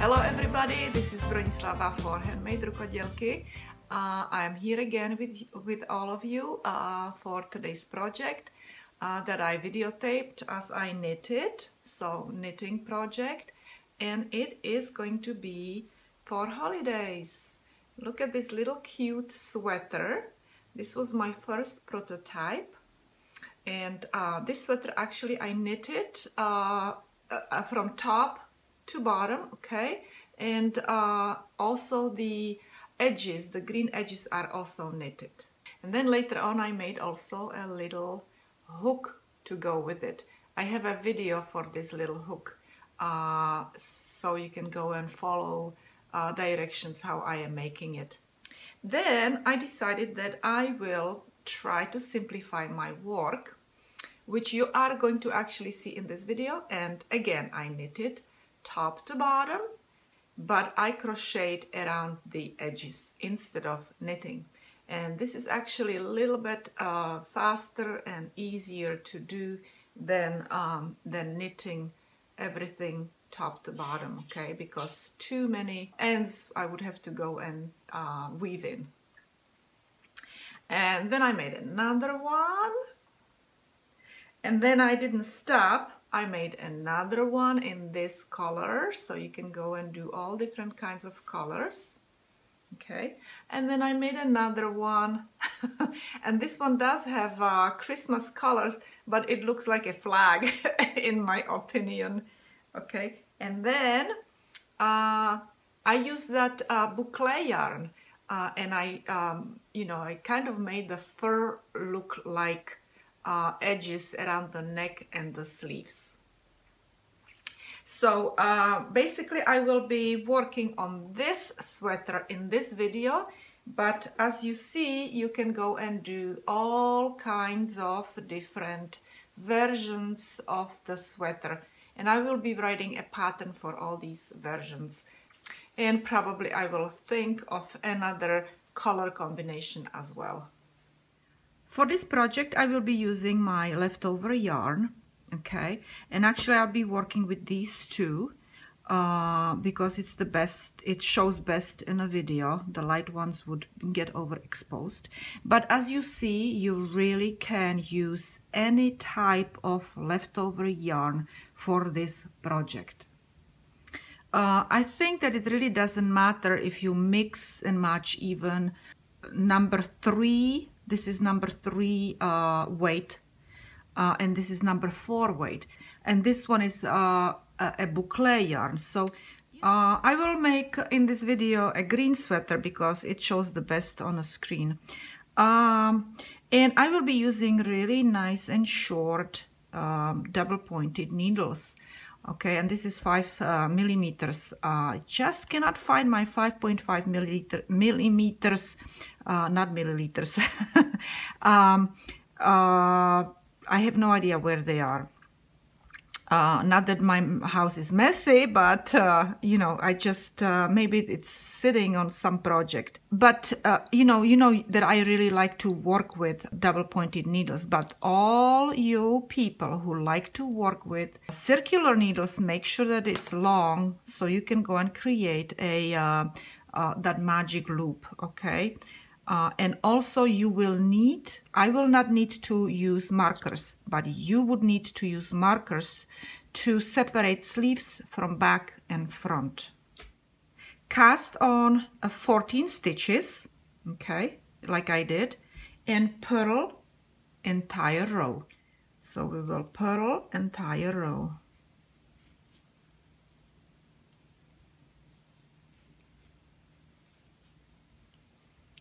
Hello everybody, this is Bronislava for HandMadeRukodelky. I am here again with all of you for today's project that I videotaped as I knitted, so knitting project, and it is going to be for holidays. Look at this little cute sweater. This was my first prototype, and this sweater actually I knitted from top to bottom, okay, and also the edges, the green edges are also knitted. And then later on I made also a little hook to go with it. I have a video for this little hook, so you can go and follow directions how I am making it. Then I decided that I will try to simplify my work, which you are going to actually see in this video. And again, I knitted top to bottom, but I crocheted around the edges instead of knitting. And this is actually a little bit faster and easier to do than knitting everything top to bottom, okay, because too many ends I would have to go and weave in. And then I made another one, and then I didn't stop. I made another one in this color, so you can go and do all different kinds of colors, okay. And then I made another one and this one does have Christmas colors, but it looks like a flag in my opinion, okay. And then I used that boucle yarn and I you know, I kind of made the fur look like edges around the neck and the sleeves. So basically I will be working on this sweater in this video, but as you see, you can go and do all kinds of different versions of the sweater, and I will be writing a pattern for all these versions, and probably I will think of another color combination as well. For this project, I will be using my leftover yarn, okay, and actually I'll be working with these two because it's the best, it shows best in a video. The light ones would get overexposed, but as you see, you really can use any type of leftover yarn for this project. I think that it really doesn't matter if you mix and match even number 3. This is number 3 weight, and this is number 4 weight, and this one is a boucle yarn. So I will make in this video a green sweater because it shows the best on a screen, and I will be using really nice and short double pointed needles. Okay, and this is 5 millimeters. I just cannot find my 5.5 millimeters, not milliliters. I have no idea where they are. Not that my house is messy, but you know, I just maybe it's sitting on some project. But you know that I really like to work with double pointed needles. But all you people who like to work with circular needles, make sure that it's long so you can go and create a that magic loop, okay. And also you will need, I will not need to use markers, but you would need to use markers to separate sleeves from back and front. Cast on 14 stitches, okay, like I did, and purl entire row. So we will purl entire row.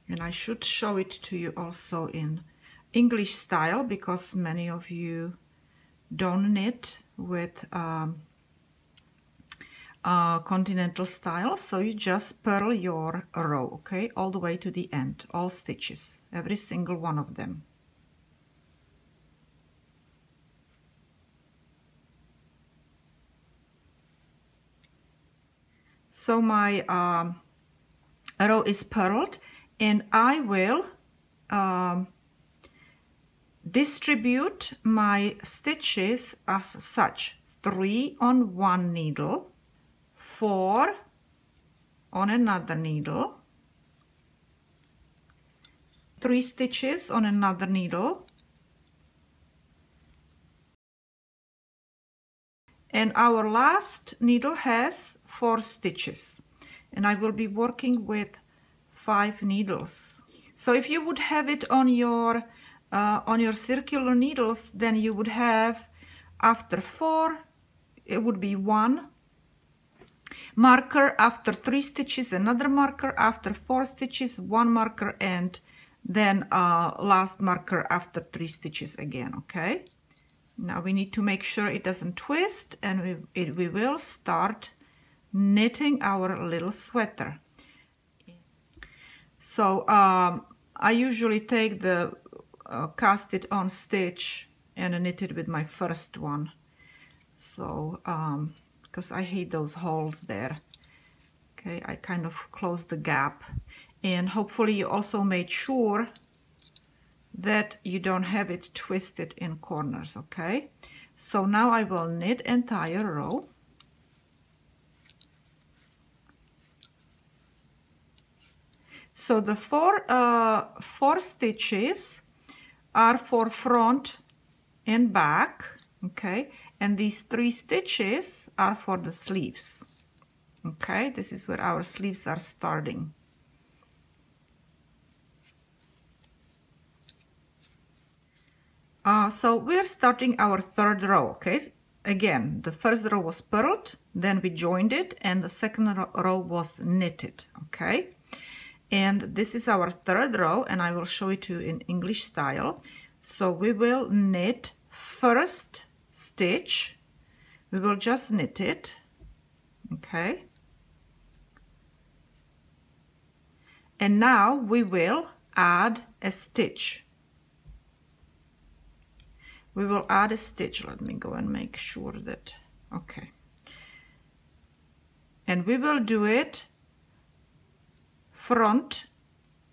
And I should show it to you also in English style, because many of you don't knit with continental style. So you just purl your row, okay, all the way to the end, all stitches, every single one of them. So my row is purled, and I will distribute my stitches as such: 3 on one needle, 4 on another needle, 3 stitches on another needle, and our last needle has 4 stitches, and I will be working with 5 needles. So if you would have it on your circular needles, then you would have, after 4 it would be 1 marker, after 3 stitches another marker, after 4 stitches 1 marker, and then last marker after 3 stitches again. Okay, now we need to make sure it doesn't twist, and we will start knitting our little sweater. So I usually take the cast it on stitch and knit it with my first one, so because I hate those holes there. Okay, I kind of close the gap, and hopefully you also made sure that you don't have it twisted in corners. Okay, so now I will knit entire row. So the 4 stitches are for front and back, okay, and these 3 stitches are for the sleeves. Okay, this is where our sleeves are starting. So we're starting our 3rd row. Okay, again, the first row was purled, then we joined it, and the second row was knitted. Okay, and this is our 3rd row, and I will show it to you in English style. So we will knit first stitch, we will just knit it. Okay, and now we will add a stitch. We will add a stitch. Let me go and make sure that, okay, and we will do it front.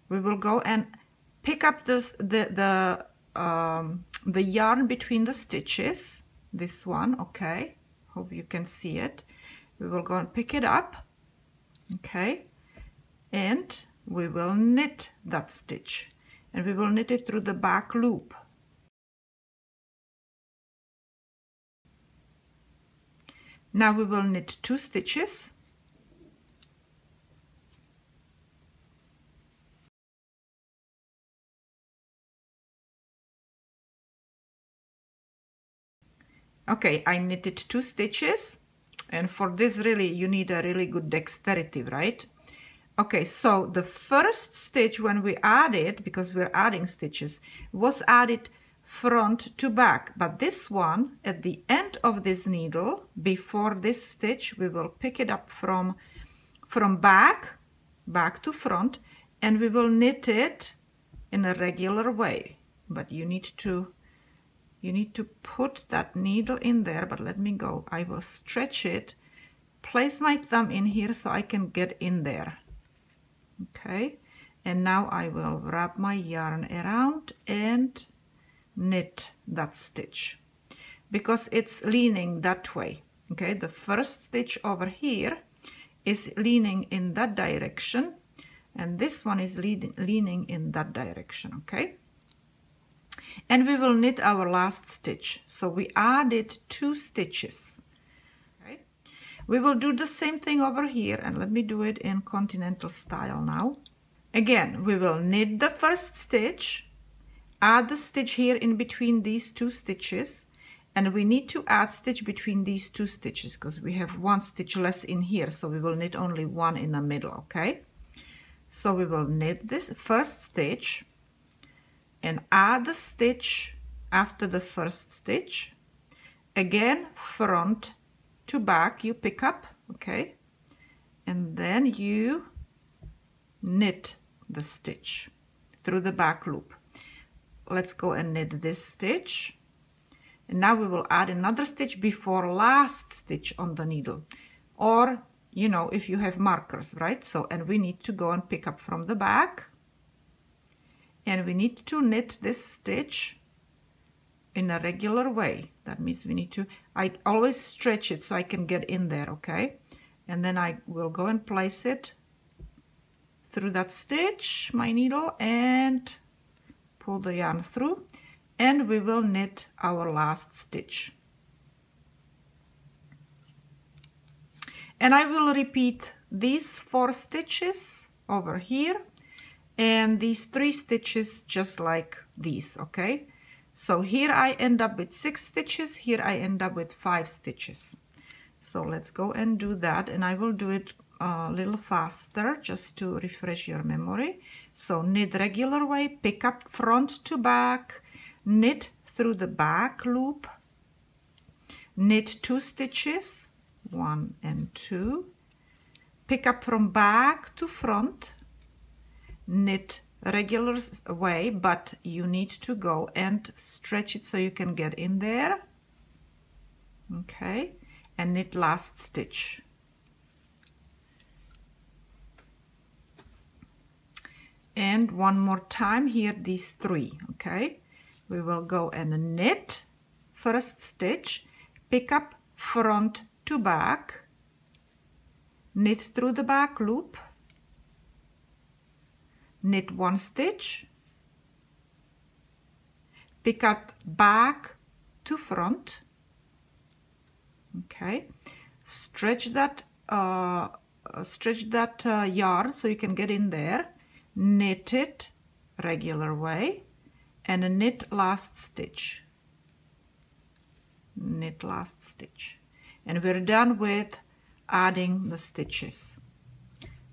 We will go and pick up the yarn between the stitches, this one. Okay, hope you can see it. We will go and pick it up, okay, and we will knit that stitch, and we will knit it through the back loop. Now we will knit 2 stitches. Okay, I knitted 2 stitches, and for this really you need a really good dexterity, right? Okay, so the first stitch when we added, because we're adding stitches, was added front to back, but this one at the end of this needle, before this stitch, we will pick it up from back to front, and we will knit it in a regular way. But you need to put that needle in there. But let me go, I will stretch it, place my thumb in here so I can get in there. Okay, and now I will wrap my yarn around and knit that stitch, because it's leaning that way. Okay, the first stitch over here is leaning in that direction, and this one is leaning in that direction. Okay, and we will knit our last stitch. So we added 2 stitches. Okay, we will do the same thing over here, and let me do it in continental style now. Again, we will knit the first stitch, add the stitch here in between these 2 stitches, and we need to add stitch between these 2 stitches because we have 1 stitch less in here, so we will knit only 1 in the middle. Okay, so we will knit this first stitch and add the stitch after the first stitch. Again, front to back you pick up, okay, and then you knit the stitch through the back loop. Let's go and knit this stitch, and now we will add another stitch before last stitch on the needle, or you know, if you have markers, right? So, and we need to go and pick up from the back, and we need to knit this stitch in a regular way. That means we need to, I always stretch it so I can get in there, okay, and then I will go and place it through that stitch, my needle, and pull the yarn through, and we will knit our last stitch. And I will repeat these 4 stitches over here and these 3 stitches just like these, okay? So here I end up with 6 stitches, here I end up with 5 stitches. So let's go and do that, and I will do it a little faster just to refresh your memory. So knit regular way, pick up front to back, knit through the back loop, knit 2 stitches, 1 and 2, pick up from back to front, knit regular way, but you need to go and stretch it so you can get in there, okay, and knit last stitch. And one more time here, these 3, okay, we will go and knit first stitch, pick up front to back, knit through the back loop, knit 1 stitch, pick up back to front, okay, stretch that yarn so you can get in there, knit it regular way, and knit last stitch, knit last stitch, and we're done with adding the stitches.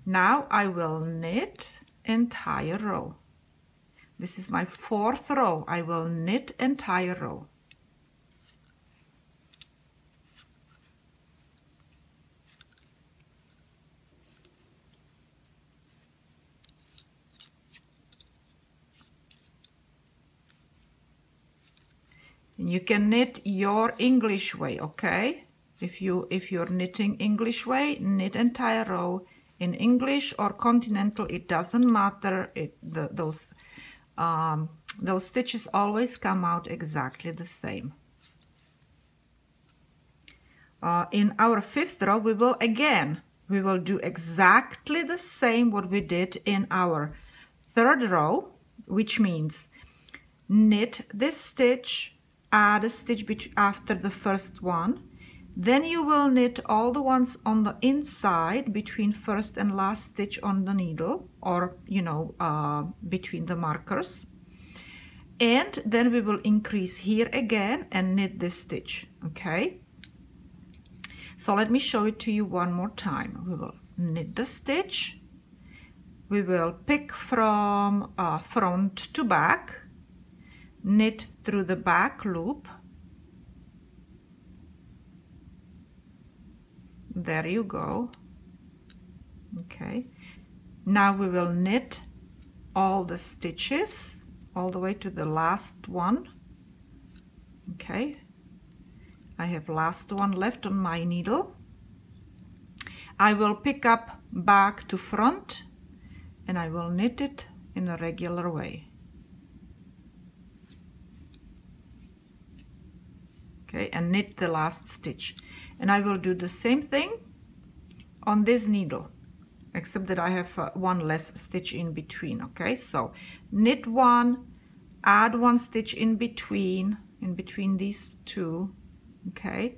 Now I will knit entire row. This is my 4th row. I will knit entire row. And you can knit your English way, okay? If you're knitting English way, knit entire row. In English or continental, it doesn't matter. Those stitches always come out exactly the same. In our 5th row, we will do exactly the same what we did in our 3rd row, which means knit this stitch, add a stitch after the first one, then you will knit all the ones on the inside between first and last stitch on the needle, or between the markers, and then we will increase here again and knit this stitch, okay? So let me show it to you one more time. We will knit the stitch, we will pick from front to back, knit through the back loop, there you go, okay. Now we will knit all the stitches all the way to the last one, okay. I have last one left on my needle. I will pick up back to front and I will knit it in a regular way, okay, and knit the last stitch. And I will do the same thing on this needle, except that I have 1 less stitch in between, okay. So knit 1, add 1 stitch in between these 2, okay,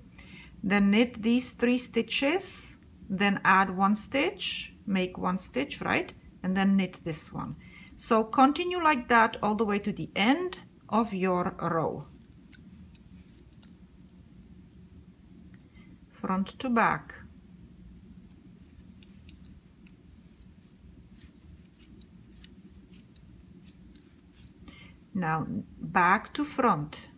then knit these 3 stitches, then add 1 stitch, make 1 stitch, right, and then knit this one. So continue like that all the way to the end of your row, front to back. Now back to front.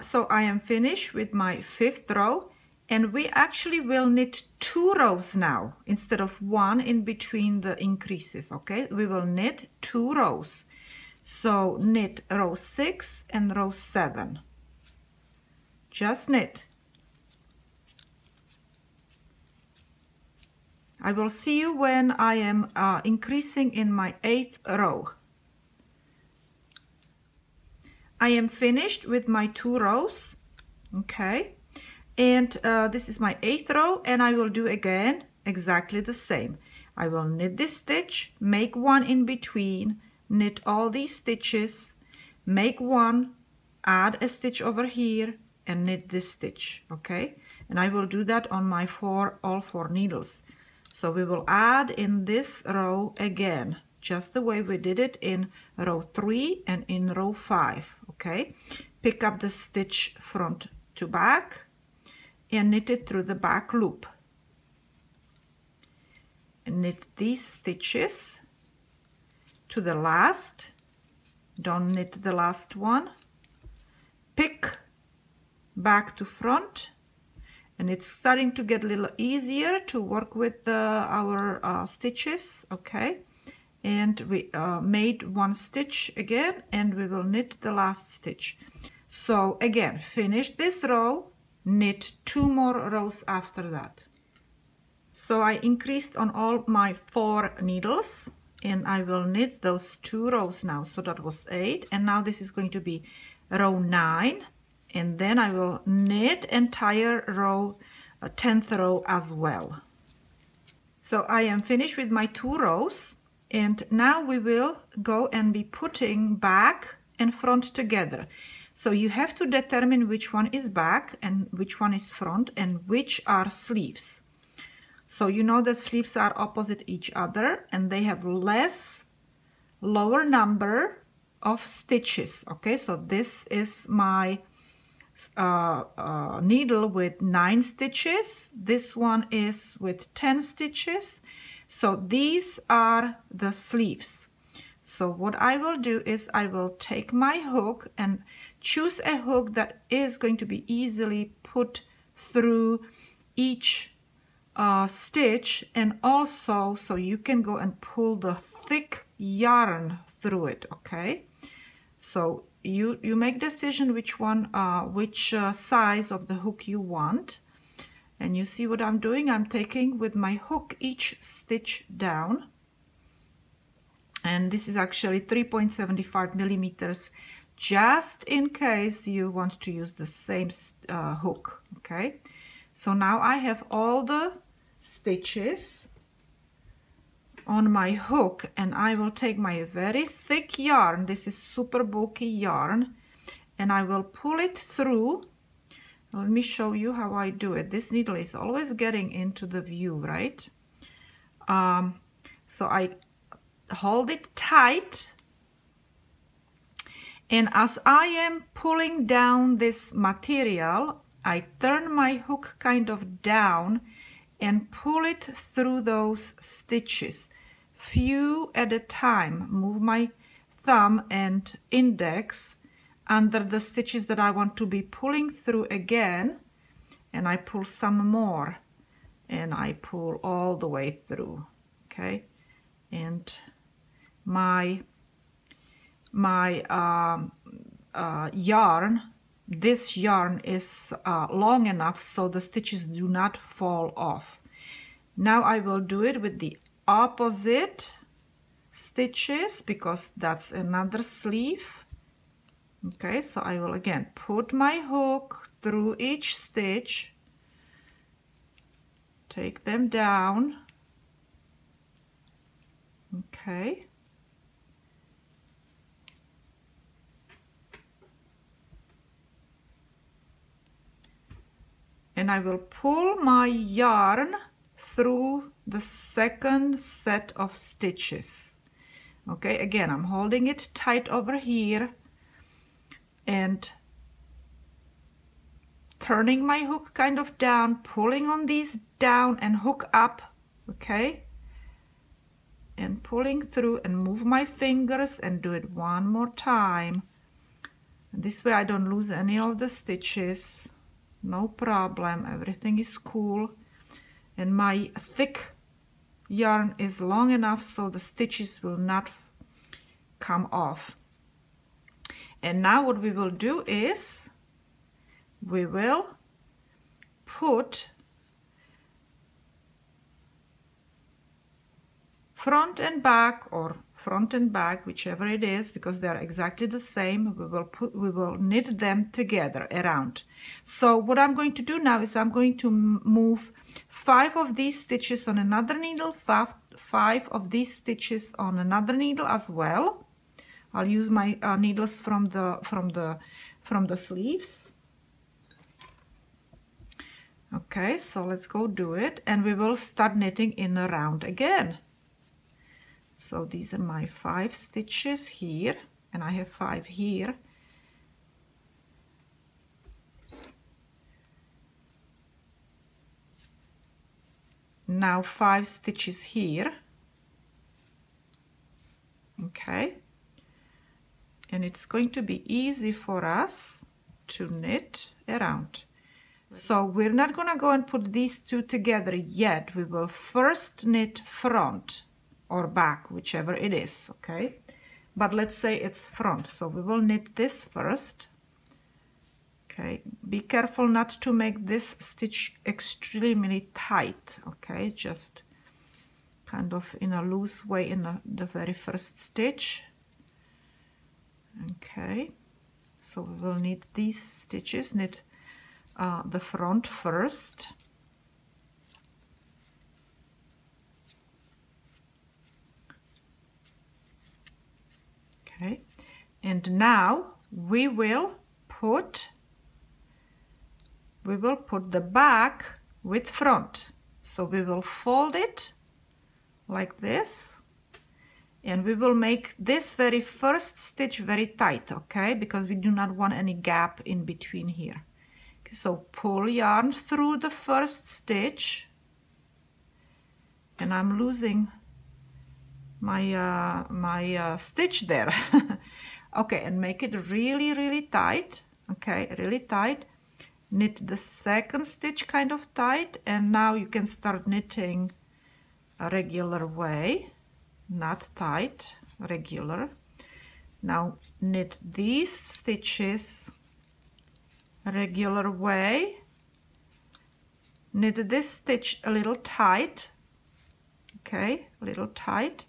So I am finished with my 5th row, and we actually will knit 2 rows now instead of 1 in between the increases, okay. We will knit 2 rows. So knit row 6 and row 7. Just knit. I will see you when I am increasing in my 8th row. I am finished with my 2 rows, okay, and this is my 8th row, and I will do again exactly the same. I will knit this stitch, make 1 in between, knit all these stitches, make 1, add a stitch over here, and knit this stitch, okay, and I will do that on my all 4 needles. So we will add in this row again, just the way we did it in row 3 and in row 5, okay. Pick up the stitch front to back and knit it through the back loop. And knit these stitches to the last. Don't knit the last one. Pick back to front, and it's starting to get a little easier to work with our stitches, okay. And we made 1 stitch again, and we will knit the last stitch. So again, finish this row, knit 2 more rows after that. So I increased on all my 4 needles, and I will knit those 2 rows now. So that was 8, and now this is going to be row 9, and then I will knit entire row, 10th row as well. So I am finished with my 2 rows, and now we will go and be putting back and front together. So you have to determine which one is back and which one is front and which are sleeves. So you know that sleeves are opposite each other and they have lower number of stitches, okay. So this is my needle with 9 stitches, this one is with 10 stitches, so these are the sleeves. So what I will do is I will take my hook and choose a hook that is going to be easily put through each stitch, and also so you can go and pull the thick yarn through it, okay. So you make decision which one, which size of the hook you want, and you see what I'm doing. I'm taking with my hook each stitch down, and this is actually 3.75 millimeters, just in case you want to use the same hook, okay. So now I have all the stitches on my hook, and I will take my very thick yarn, this is super bulky yarn, and I will pull it through. Let me show you how I do it. This needle is always getting into the view, right? So I hold it tight, and as I am pulling down this material, I turn my hook kind of down and pull it through those stitches, few at a time. Move my thumb and index under the stitches that I want to be pulling through again, and I pull some more, and I pull all the way through, okay. And my yarn, this yarn is long enough so the stitches do not fall off. Now I will do it with the opposite stitches because that's another sleeve, okay. So I will again put my hook through each stitch, take them down, okay. And I will pull my yarn through the second set of stitches, okay. Again, I'm holding it tight over here and turning my hook kind of down, pulling on these down and hook up, okay, and pulling through, and move my fingers and do it one more time. And this way I don't lose any of the stitches. No problem, everything is cool, and my thick yarn is long enough so the stitches will not come off. And now what we will do is we will put front and back, or front and back, whichever it is, because they're exactly the same. We will knit them together around. So what I'm going to do now is I'm going to move 5 of these stitches on another needle, 5 of these stitches on another needle as well. I'll use my needles from the sleeves. Okay, so let's go do it, and we will start knitting in a round again. So these are my 5 stitches here, and I have 5 here. Now 5 stitches here. Okay, and it's going to be easy for us to knit around. So we're not going to go and put these two together yet. We will first knit front or back, whichever it is, okay? But let's say it's front, so we will knit this first. Okay, be careful not to make this stitch extremely tight, okay? Just kind of in a loose way in the very first stitch. Okay, so we will knit these stitches, knit the front first. Okay, and now we will put the back with front. So we will fold it like this, and we will make this very first stitch very tight, okay, because we do not want any gap in between here. Okay, so pull yarn through the first stitch, and I'm losing my stitch there. Okay, and make it really tight. Okay, really tight. Knit the second stitch kind of tight, and now you can start knitting a regular way, not tight, regular. Now knit these stitches regular way, knit this stitch a little tight, okay, a little tight,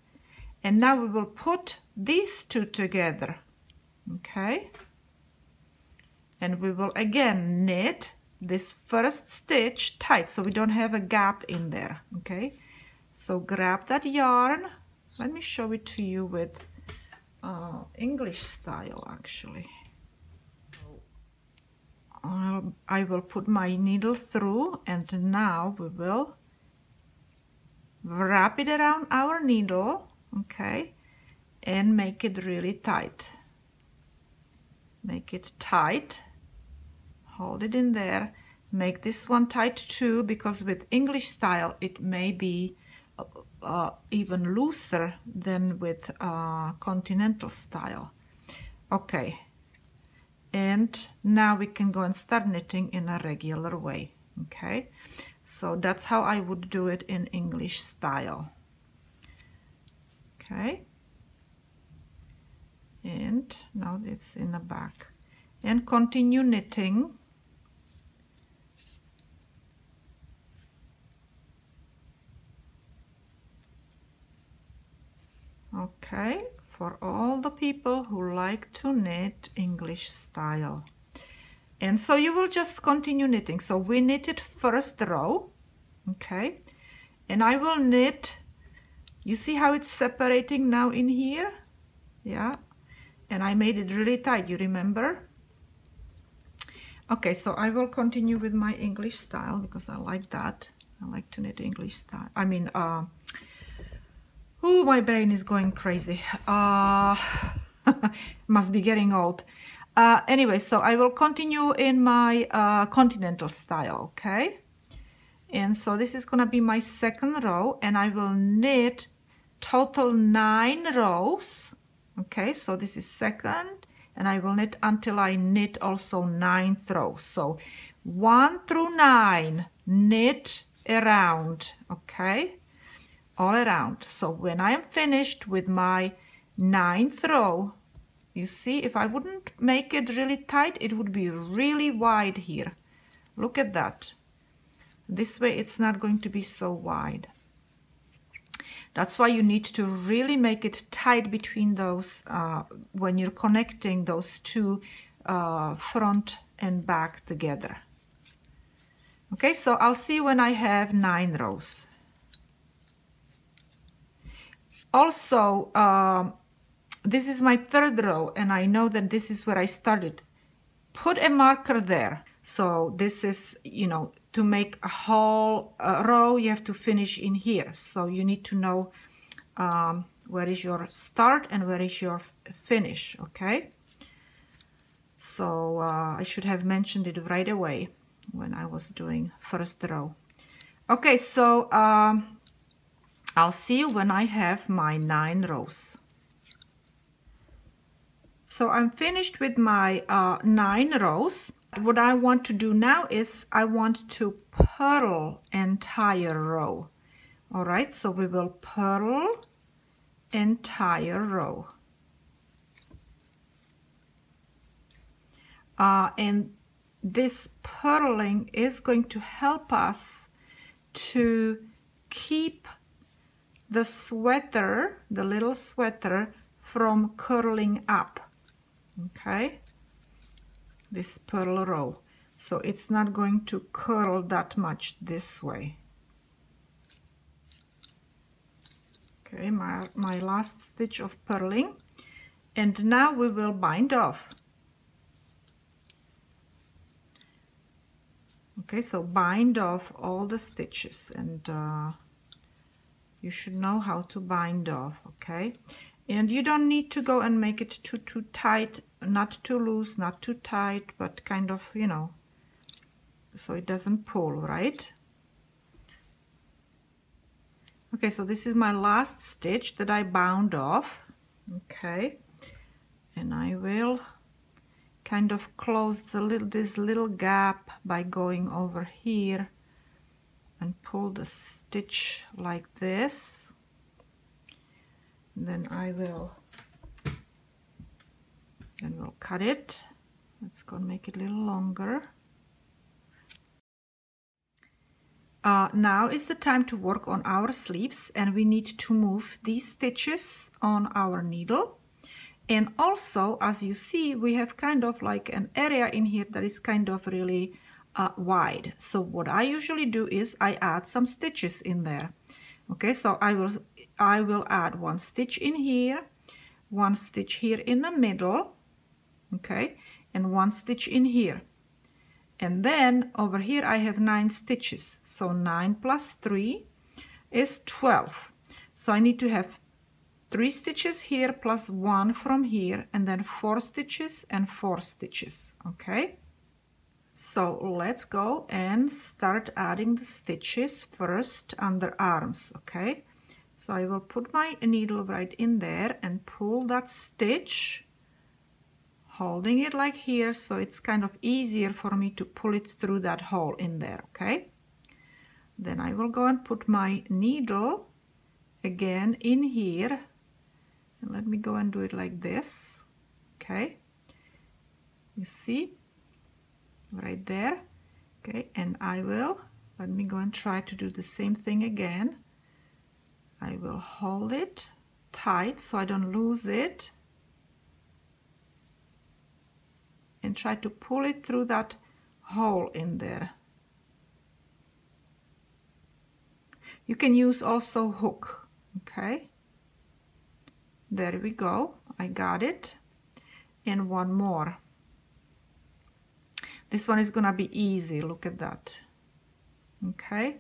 and now we will put these two together, okay, and we will again knit this first stitch tight so we don't have a gap in there, okay. So grab that yarn. Let me show it to you with English style actually. I will put my needle through, and now we will wrap it around our needle, okay, and make it really tight. Make it tight, hold it in there, make this one tight too, because with English style it may be even looser than with continental style. Okay, and now we can go and start knitting in a regular way, okay. So that's how I would do it in English style, okay. And now it's in the back, and continue knitting. Okay, for all the people who like to knit English style. And so you will just continue knitting. So we knitted first row, okay, and I will knit, you see how it's separating now in here? Yeah, and I made it really tight, you remember? Okay, so I will continue with my English style because I like that. I like to knit English style. I mean, oh, my brain is going crazy. Must be getting old. Anyway, so I will continue in my continental style, okay? And so this is gonna be my second row, and I will knit total 9 rows, okay? So this is second, and I will knit until I knit also 9th row. So 1 through 9, knit around, okay? All around. So when I am finished with my 9th row, you see, if I wouldn't make it really tight, it would be really wide here. Look at that. This way it's not going to be so wide. That's why you need to really make it tight between those when you're connecting those two front and back together. Okay, so I'll see when I have 9 rows. Also, this is my 3rd row, and I know that this is where I started. Put a marker there. So this is, you know, to make a whole row, you have to finish in here. So you need to know where is your start and where is your finish, okay? So I should have mentioned it right away when I was doing 1st row. Okay, so I'll see you when I have my 9 rows. So I'm finished with my 9 rows. What I want to do now is I want to purl entire row. All right, so we will purl entire row. And this purling is going to help us to keep the sweater, the little sweater, from curling up. Okay, this purl row, so it's not going to curl that much this way. Okay, my last stitch of purling, and now we will bind off. Okay, so bind off all the stitches, and you should know how to bind off. Okay, and you don't need to go and make it too tight, not too loose, not too tight, but kind of, you know, so it doesn't pull, right? Okay, so this is my last stitch that I bound off. Okay, and I will kind of close this little gap by going over here and pull the stitch like this. And then we'll cut it. Let's go and make it a little longer. Now is the time to work on our sleeves, and we need to move these stitches on our needle. And also, as you see, we have kind of like an area in here that is kind of really wide. So what I usually do is I add some stitches in there. Okay, so I will add 1 stitch in here, 1 stitch here in the middle, okay, and 1 stitch in here. And then over here I have 9 stitches, so 9 plus 3 is 12. So I need to have 3 stitches here plus 1 from here, and then 4 stitches and 4 stitches. Okay, so let's go and start adding the stitches first under arms. Okay, so I will put my needle right in there and pull that stitch, holding it like here, so it's kind of easier for me to pull it through that hole in there. Okay, then I will go and put my needle again in here, and let me go and do it like this. Okay, you see right there. Okay, and let me go and try to do the same thing again. I will hold it tight so I don't lose it, and try to pull it through that hole in there. You can use also hook. Okay, there we go, I got it. And 1 more. This one is gonna be easy, look at that. Okay,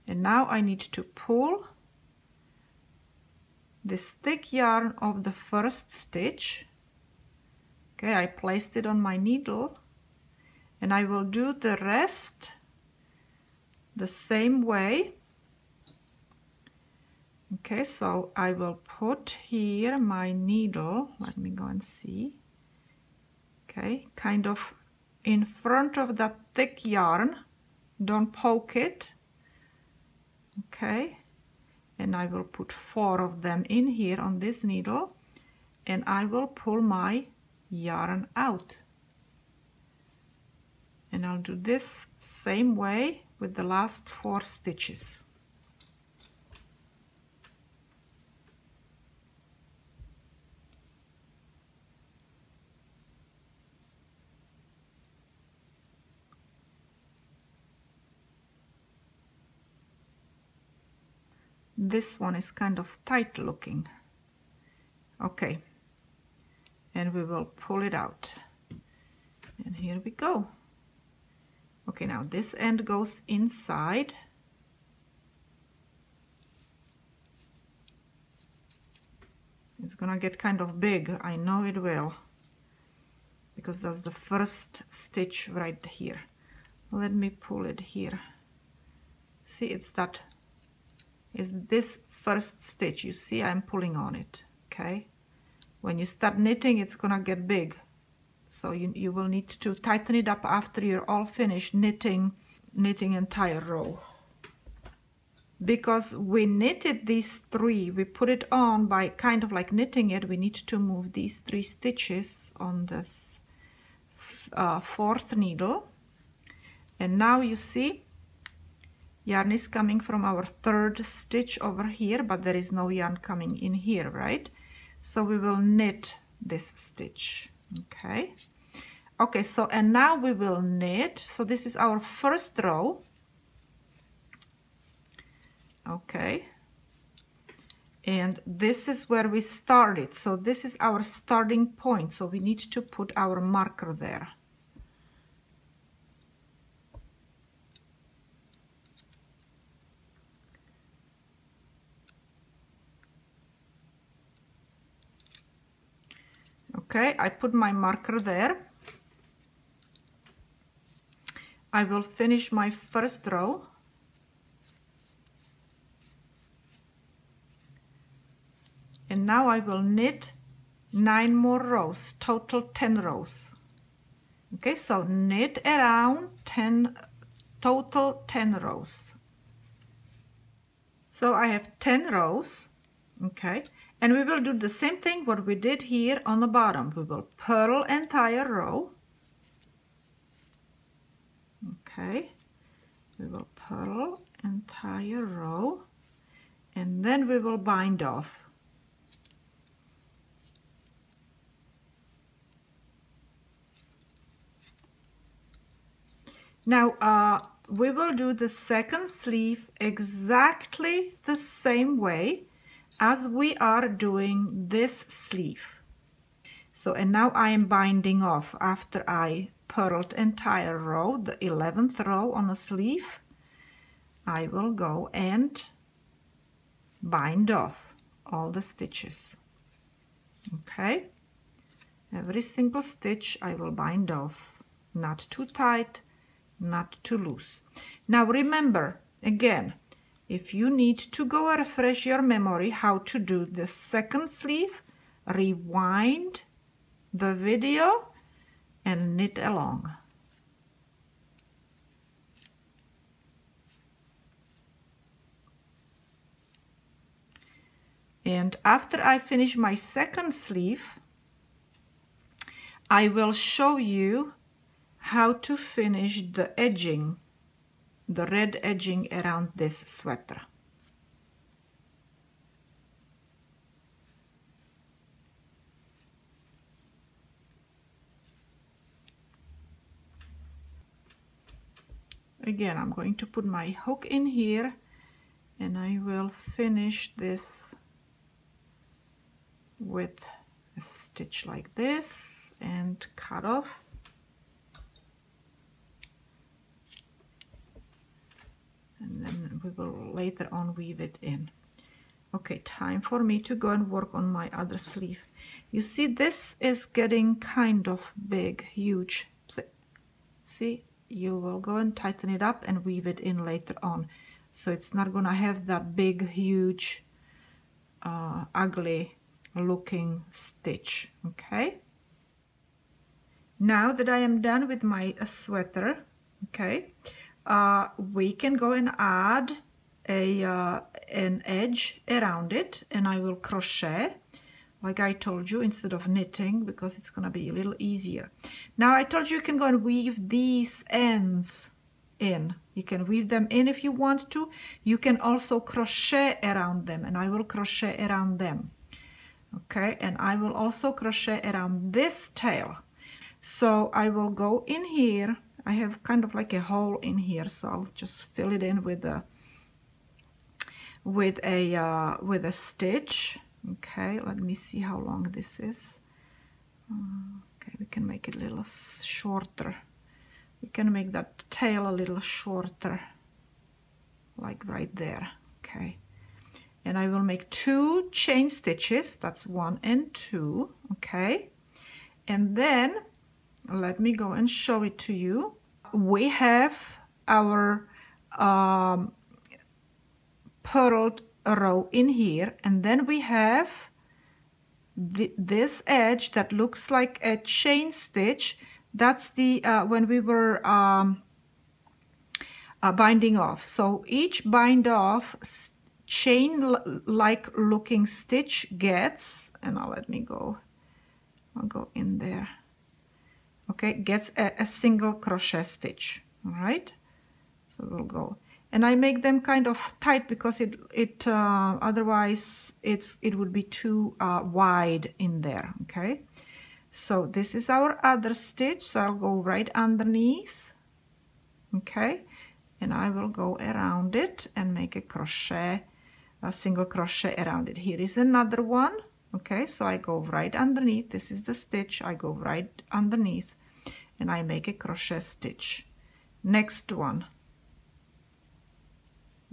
and now I need to pull this thick yarn of the first stitch. Okay, I placed it on my needle, and I will do the rest the same way. Okay, so I will put here my needle, let me go and see. Okay, kind of in front of that thick yarn, don't poke it. Okay, and I will put 4 of them in here on this needle, and I will pull my yarn out. And I'll do this same way with the last 4 stitches. this one is kind of tight looking. Okay, and we will pull it out, and here we go. Okay, now this end goes inside. It's gonna get kind of big, I know it will, because that's the first stitch right here. Let me pull it here. See, it's this first stitch. You see I'm pulling on it, okay? When you start knitting, it's gonna get big. So you will need to tighten it up after you're all finished knitting entire row. Because we knitted these 3, we put it on by kind of like knitting it, we need to move these 3 stitches on this 4th needle. And now you see yarn is coming from our 3rd stitch over here, but there is no yarn coming in here, right? So we will knit this stitch, okay? Okay, so and now we will knit. So this is our first row, okay? And this is where we started. So this is our starting point. So we need to put our marker there. Okay, I put my marker there. I will finish my first row. And now I will knit 9 more rows, total 10 rows. Okay, so knit around 10, total 10 rows. So I have 10 rows, okay? And we will do the same thing what we did here on the bottom. We will purl entire row. Okay, we will purl entire row, and then we will bind off. Now we will do the second sleeve exactly the same way as we are doing this sleeve. So, and now I am binding off after I purled entire row, the 11th row on a sleeve. I will go and bind off all the stitches. Okay, every single stitch I will bind off, not too tight, not too loose. Now remember, again, if you need to go refresh your memory how to do the second sleeve, rewind the video and knit along. And after I finish my second sleeve, I will show you how to finish the edging, the red edging around this sweater. Again, I'm going to put my hook in here and I will finish this with a stitch like this and cut off. And then we will later on weave it in. Okay, time for me to go and work on my other sleeve. You see, this is getting kind of big, huge. See, you will go and tighten it up and weave it in later on. So it's not gonna have that big, huge, ugly looking stitch, okay? Now that I am done with my sweater, okay, we can go and add an edge around it, and I will crochet like I told you instead of knitting, because it's gonna be a little easier. Now I told you you can go and weave these ends in. You can weave them in if you want to. You can also crochet around them, and I will crochet around them. Okay, and I will also crochet around this tail. So I will go in here. I have kind of like a hole in here, so I'll just fill it in with with a stitch. Okay, let me see how long this is. Okay, we can make it a little shorter. We can make that tail a little shorter, like right there. Okay, and I will make 2 chain stitches. That's 1 and 2. Okay, and then let me go and show it to you. We have our purled row in here, and then we have this edge that looks like a chain stitch. That's the when we were binding off. So each bind off chain like looking stitch gets, and now let me go, I'll go in there. Okay, gets a single crochet stitch. All right, so we'll go, and I make them kind of tight because it otherwise it would be too wide in there. Okay, so this is our other stitch, so I'll go right underneath. Okay, and I will go around it and make a crochet, a single crochet around it. Here is another one. Okay, so I go right underneath. This is the stitch. I go right underneath and I make a crochet stitch. Next one.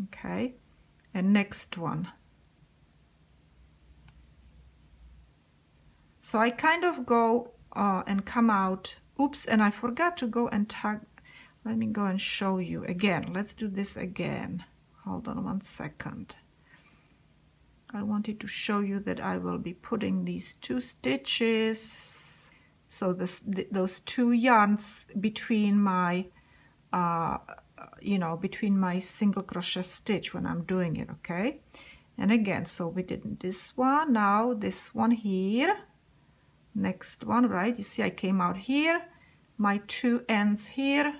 Okay, and next one. So I kind of go and come out. Oops, and I forgot to go and tag. Let me go and show you again. Let's do this again. Hold on 1 second. I wanted to show you that I will be putting these 2 stitches, so those 2 yarns between my between my single crochet stitch when I'm doing it. Okay, and again, so we did this one, now this one here, next one, right? You see I came out here, my 2 ends here,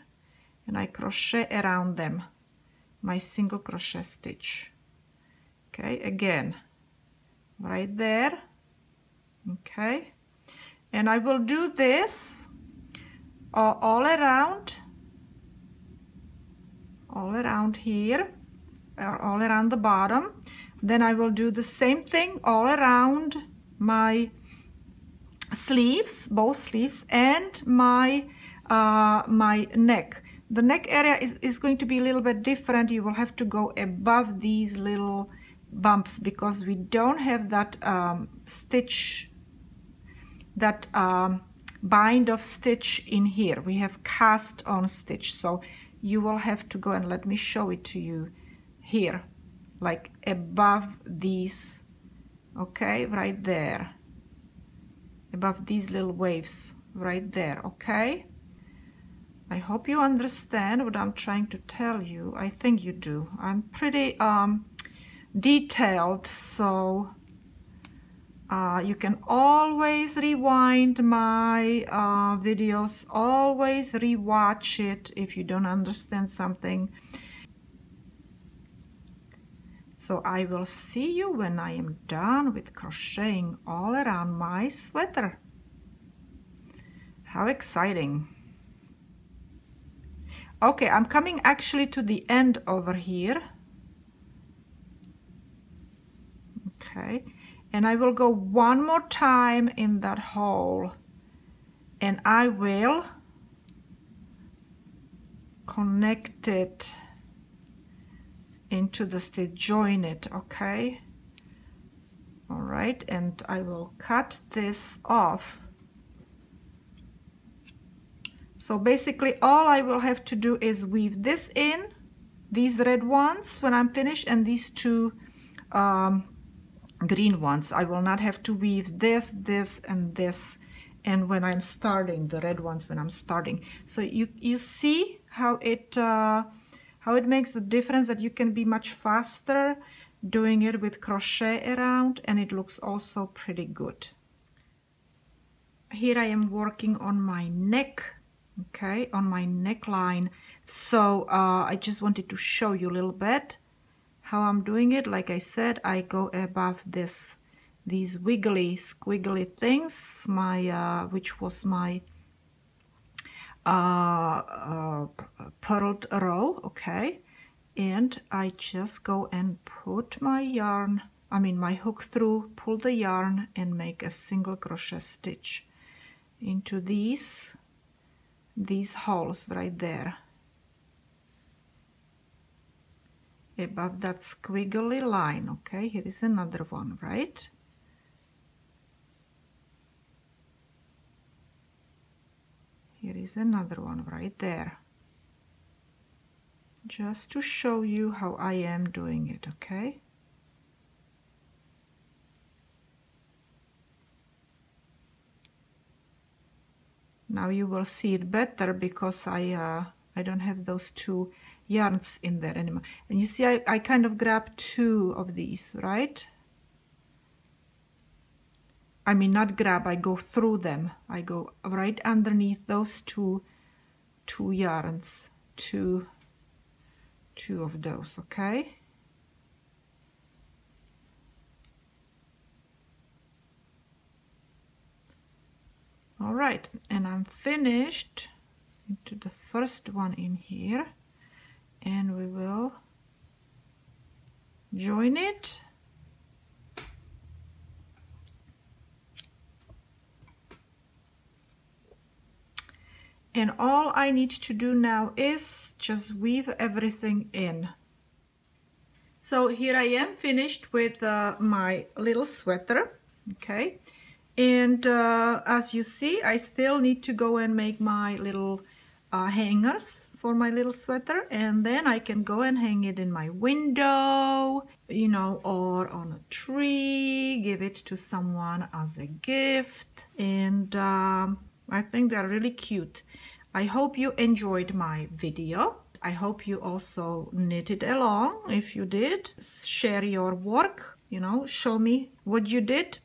and I crochet around them, my single crochet stitch. Okay, again, right there. Okay, and I will do this all around here, or all around the bottom. Then I will do the same thing all around my sleeves, both sleeves, and my neck. The neck area is going to be a little bit different. You will have to go above these little bumps because we don't have that stitch, that bind of stitch in here. We have cast on stitch, so you will have to go, and let me show it to you here, like above these. Okay, right there, above these little waves right there. Okay, I hope you understand what I'm trying to tell you. I think you do. I'm pretty detailed, so you can always rewind my videos, always rewatch it if you don't understand something. So I will see you when I am done with crocheting all around my sweater. How exciting. Okay, I'm coming actually to the end over here. Okay, and I will go one more time in that hole, and I will connect it into the stitch, join it. Okay, all right, and I will cut this off. So basically all I will have to do is weave this in, these red ones when I'm finished, and these 2 green ones. I will not have to weave this, this, and this, and when I'm starting, the red ones when I'm starting. So you see how it makes a difference, that you can be much faster doing it with crochet around, and it looks also pretty good. Here I am working on my neck. Okay, on my neckline. So I just wanted to show you a little bit how I'm doing it. Like I said, I go above these wiggly, squiggly things, my which was my purled row. Okay, and I just go and put my yarn, my hook through, pull the yarn and make a single crochet stitch into these holes right there above that squiggly line. Okay, here is another one, right? Here is another one right there, just to show you how I am doing it. Okay, now you will see it better because I don't have those two yarns in there anymore. And you see I kind of grab two of these, right? Not grab, I go through them. I go right underneath those two yarns, two of those, okay? All right, and I'm finished into the first one in here, and we will join it. And all I need to do now is just weave everything in. So here I am finished with my little sweater, okay? And as you see, I still need to go and make my little hangers for my little sweater, and then I can go and hang it in my window, you know, or on a tree, give it to someone as a gift. And I think they're really cute. I hope you enjoyed my video. I hope you also knitted along. If you did, share your work, you know, show me what you did.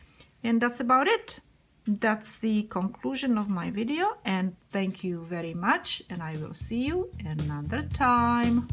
And that's about it. That's the conclusion of my video, and thank you very much, and I will see you another time.